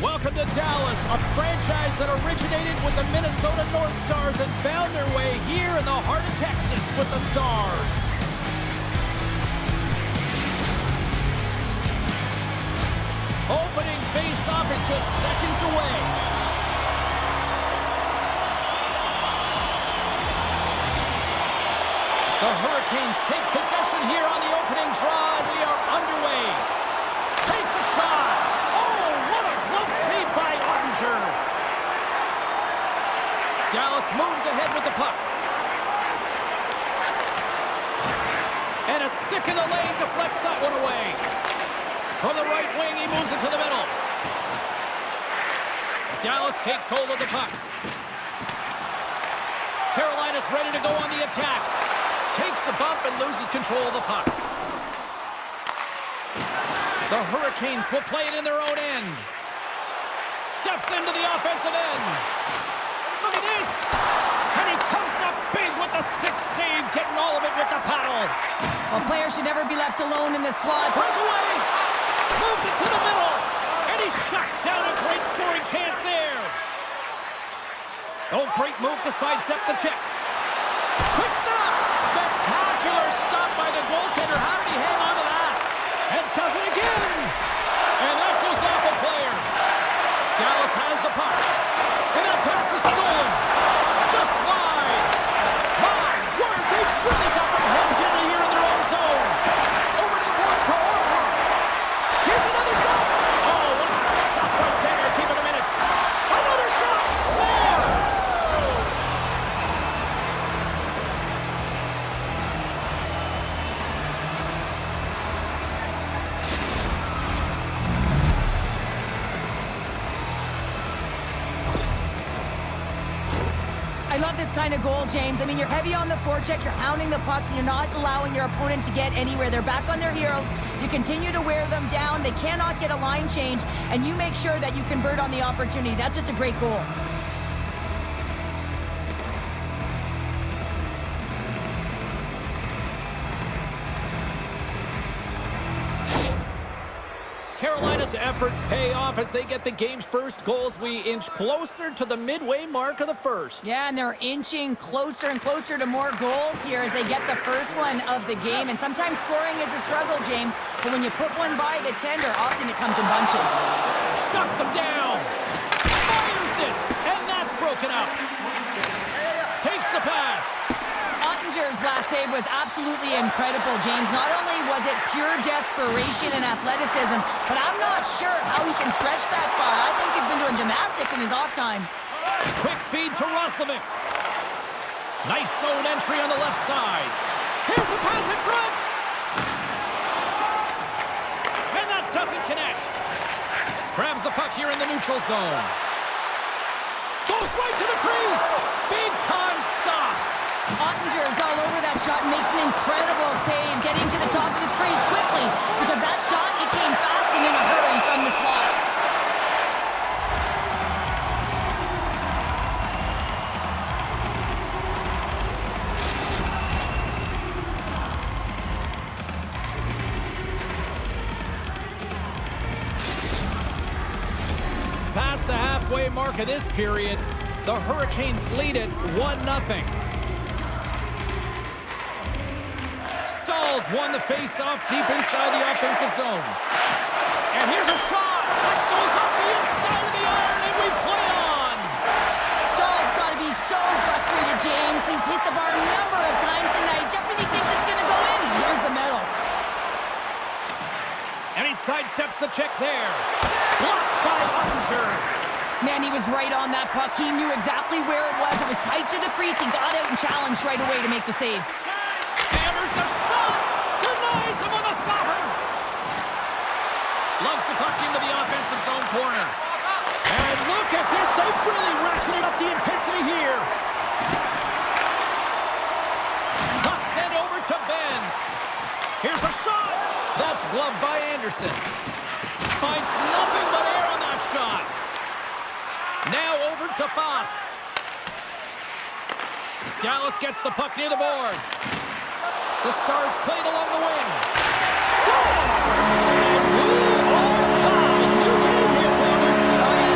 Welcome to Dallas, a franchise that originated with the Minnesota North Stars and found their way here in the heart of Texas with the Stars. Opening face-off is just seconds away. The Hurricanes take possession here on the opening draw. We are underway. Takes a shot. Oh, what a glove save by Ottinger. Dallas moves ahead with the puck. And a stick in the lane deflects that one away. From the right wing, he moves it to the middle. Dallas takes hold of the puck. Carolina's ready to go on the attack. Takes a bump and loses control of the puck. The Hurricanes will play it in their own end. Steps into the offensive end. Look at this. And he comes up big with the stick save, getting all of it with the paddle. Well, players should never be left alone in the slot. Breakaway. Moves it to the middle. And he shuts down a great scoring chance there. Oh, great move to sidestep the check. Quick stop. Spectacular stop by the goaltender. How did he hang on to that? And does it again. And that goes off a player. Dallas has the puck. And that pass is stolen. Just wide. My word, they've really got them hemmed in here in their own zone. Over to the boards to Orlov. Here's another shot. Oh, what a stop right there. Keep it a minute. Another shot. Scores. I love this kind of goal, James. I mean, you're heavy on the forecheck, you're hounding the pucks, and you're not allowing your opponent to get anywhere. They're back on their heels. You continue to wear them down. They cannot get a line change, and you make sure that you convert on the opportunity. That's just a great goal. Carolina's efforts pay off as they get the game's first goals. We inch closer to the midway mark of the first. Yeah, and they're inching closer and closer to more goals here as they get the first one of the game. And sometimes scoring is a struggle, James, but when you put one by the tender, often it comes in bunches. Shuts him down. Fires it. And that's broken up. Takes the pass. Ottinger's last save was absolutely incredible, James. Not only was it pure desperation and athleticism, but I'm not sure how he can stretch that far. I think he's been doing gymnastics in his off time. Quick feed to Roslovic. Nice zone entry on the left side. Here's the pass in front. And that doesn't connect. Grabs the puck here in the neutral zone. Goes right to the crease. Big time stop. Ottinger's all over that shot and makes an incredible save, getting to the top of his crease quickly, because that shot, it came fast and in a hurry from the slot. Past the halfway mark of this period, the Hurricanes lead it 1-0. Stalls won the face-off deep inside the offensive zone. And here's a shot. That goes up the inside of the iron, and we play on. Stahl's got to be so frustrated, James. He's hit the bar a number of times tonight. Just when he thinks it's going to go in, here's the medal. And he sidesteps the check there. Blocked by Ottinger. Man, he was right on that puck. He knew exactly where it was. It was tight to the crease. He got out and challenged right away to make the save. Hammers a shot. Denies him on the slapper. Lugs the puck into the offensive zone corner. And look at this. They've really ratcheted up the intensity here. Puck sent over to Ben. Here's a shot. That's gloved by Anderson. Finds nothing but air on that shot. Now over to Fost. Dallas gets the puck near the boards. The Stars played along the wing. Scores! And we are tied. New game here, Palmer. Oh,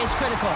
it's critical.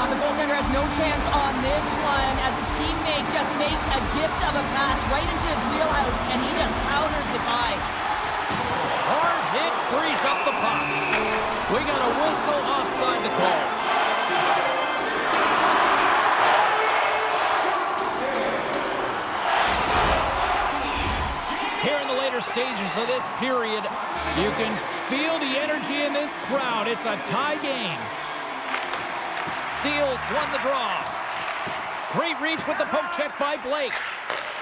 The goaltender has no chance on this one as his teammate just makes a gift of a pass right into his wheelhouse, and he just powders it by. Hard hit frees up the puck. We got a whistle offside the call. Here in the later stages of this period, you can feel the energy in this crowd. It's a tie game. Steals won the draw. Great reach with the poke check by Blake.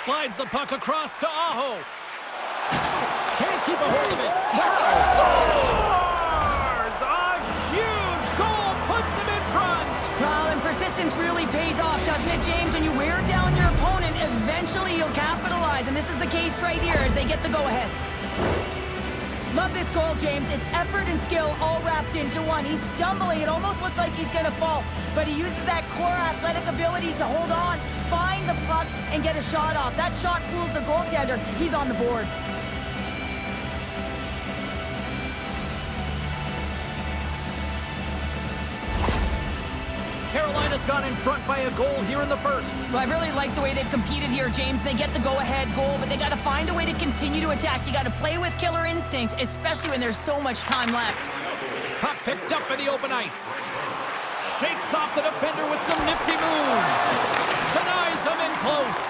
Slides the puck across to Aho. Can't keep a hold of it. Scores! A huge goal puts him in front. Well, and persistence really pays off, doesn't it, James? When you wear down your opponent, eventually you'll capitalize. And this is the case right here as they get the go-ahead. Love this goal, James. It's effort and skill all wrapped into one. He's stumbling. It almost looks like he's going to fall. But he uses that core athletic ability to hold on, find the puck, and get a shot off. That shot fools the goaltender. He's on the board. Carolina's gone in front by a goal here in the first. Well, I really like the way they've competed here, James. They get the go-ahead goal, but they got to find a way to continue to attack. You got to play with killer instinct, especially when there's so much time left. Puck picked up in the open ice. Shakes off the defender with some nifty moves. Denies him in close.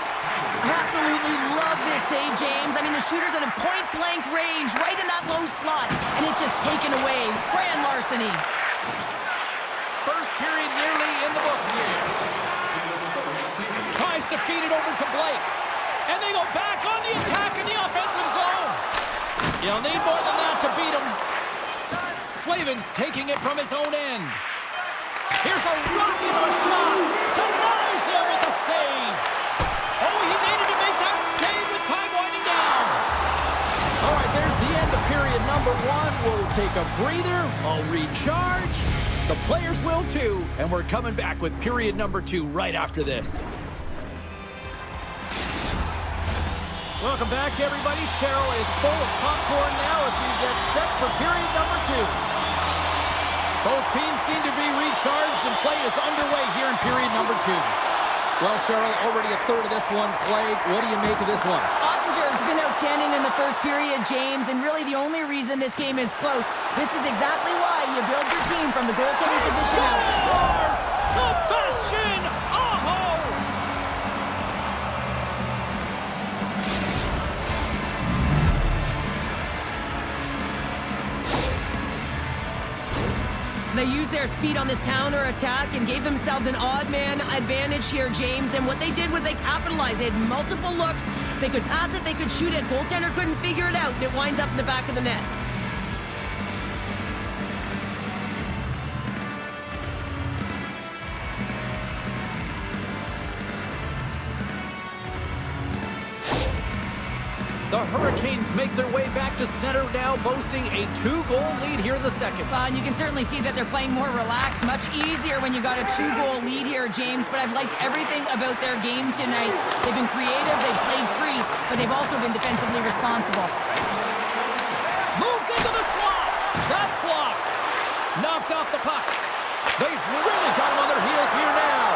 I absolutely love this save, James. I mean, the shooter's at a point-blank range, right in that low slot, and it's just taken away. Grand larceny. First period nearly in the books here. Tries to feed it over to Blake. And they go back on the attack in the offensive zone. You'll need more than that to beat him. Slavin's taking it from his own end. Here's a rocket of a shot. Denies him with the save. Oh, he needed to make that save with time winding down. All right, there's the end of period number one. We'll take a breather. I'll recharge. The players will too, and we're coming back with period number two right after this. Welcome back, everybody. Cheryl is full of popcorn now as we get set for period number two. Both teams seem to be recharged, and play is underway here in period number two. Well, Cheryl, already a third of this one played. What do you make of this one? Ottinger's been outstanding in the first period, James, and really the only reason this game is close. This is exactly why you build your team from the goaltending position out. Sebastian Aho! They used their speed on this counter-attack and gave themselves an odd-man advantage here, James. And what they did was they capitalized. They had multiple looks. They could pass it, they could shoot it. Goaltender couldn't figure it out, and it winds up in the back of the net. The Hurricanes make their way back to center now, boasting a 2-goal lead here in the second. And you can certainly see that they're playing more relaxed, much easier when you got a 2-goal lead here, James. But I've liked everything about their game tonight. They've been creative, they've played free, but they've also been defensively responsible. Moves into the slot. That's blocked. Knocked off the puck. They've really got him on their heels here now.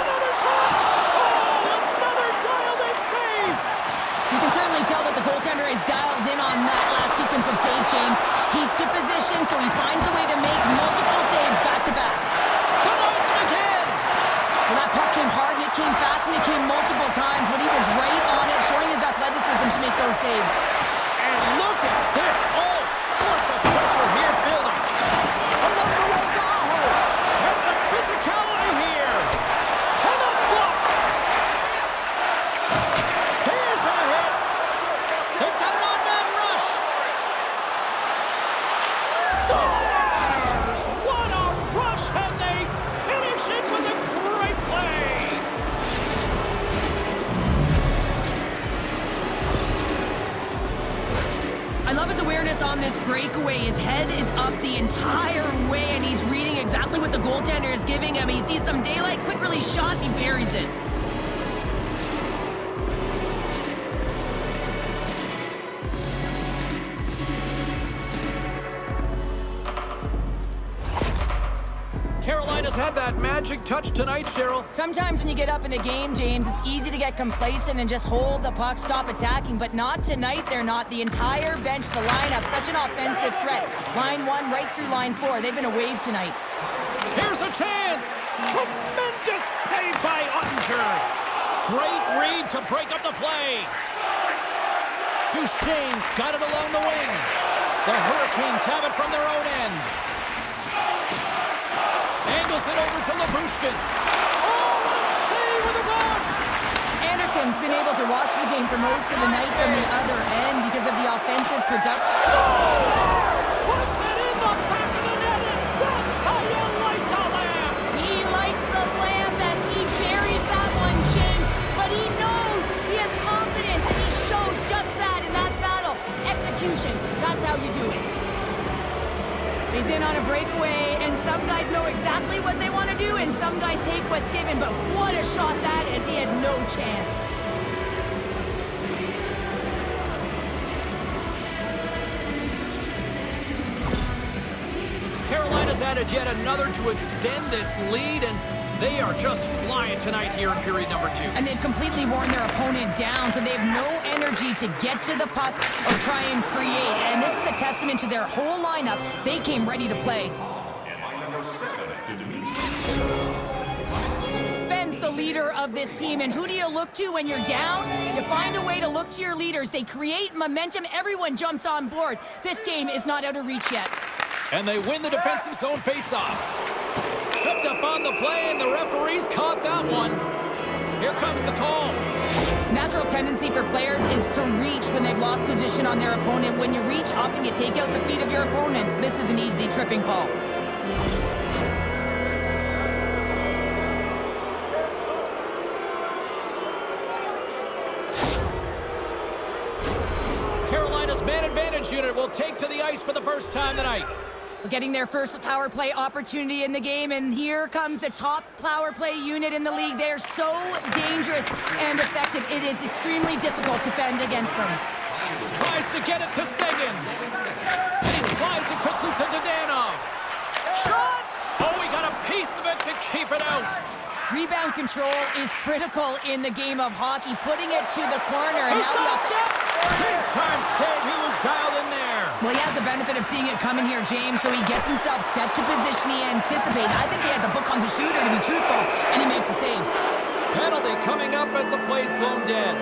Another shot. Oh, another dialed-in save. You can certainly tell that the goaltender is dialed in on that last sequence of saves, James. He's to position, so he finds a way to make multiple saves back-to-back. Denies him again. Well, that puck came hard, and it came fast, and it came multiple times, but he was right on it, showing his athleticism to make those saves. And look at this. All sorts of pressure here building. Along the way to Aho. And some physicality here. And that's blocked. Here's a hit. They've got an on-man rush. Stars! What a rush, and they finish it with a great play. I love his awareness on this breakaway. His head is up the entire way, and he's reading exactly what the goaltender is giving him. He sees some daylight, quick release shot, and he buries it. Carolina's had that magic touch tonight, Cheryl. Sometimes when you get up in a game, James, it's easy to get complacent and just hold the puck, stop attacking, but not tonight. They're not. The entire bench, the lineup, such an offensive threat. Line 1 right through line 4. They've been a wave tonight. Here's a chance. Tremendous save by Ottinger. Great read to break up the play. Duchesne's got it along the wing. The Hurricanes have it from their own end. Angles it over to Labushkin. Oh, what a save with a glove! Anderson's been able to watch the game for most of the night from the other end because of the offensive production. Scores! Puts it in the back of the net, and that's how you light the lamp! He lights the lamp as he buries that one, James, but he knows he has confidence, and he shows just that in that battle. Execution, that's how you do it. He's in on a breakaway, and some guys know exactly what they want to do, and some guys take what's given, but what a shot that is. He had no chance. Carolina's added yet another to extend this lead, and they are just flying tonight here in period number 2. And they've completely worn their opponent down, so they have no energy to get to the puck or try and create. And this is a testament to their whole lineup. They came ready to play. Ben's the leader of this team, and who do you look to when you're down? You find a way to look to your leaders. They create momentum. Everyone jumps on board. This game is not out of reach yet. And they win the defensive zone faceoff. Tripped up on the play, and the referees caught that one. Here comes the call. Natural tendency for players is to reach when they've lost position on their opponent. When you reach, often you take out the feet of your opponent. This is an easy tripping call. Carolina's man advantage unit will take to the ice for the first time tonight. Getting their first power play opportunity in the game, and here comes the top power play unit in the league. They're so dangerous and effective. It is extremely difficult to fend against them. Tries to get it to Seguin. And he slides it quickly to Dadonov. Shot! Oh, he got a piece of it to keep it out. Rebound control is critical in the game of hockey. Putting it to the corner. And Who's got a step? Big time save. He was dialed in there. Well, he has the benefit of seeing it coming here, James, so he gets himself set to position he anticipates. I think he has a book on the shooter, to be truthful, and he makes a save. Penalty coming up as the play's blown dead.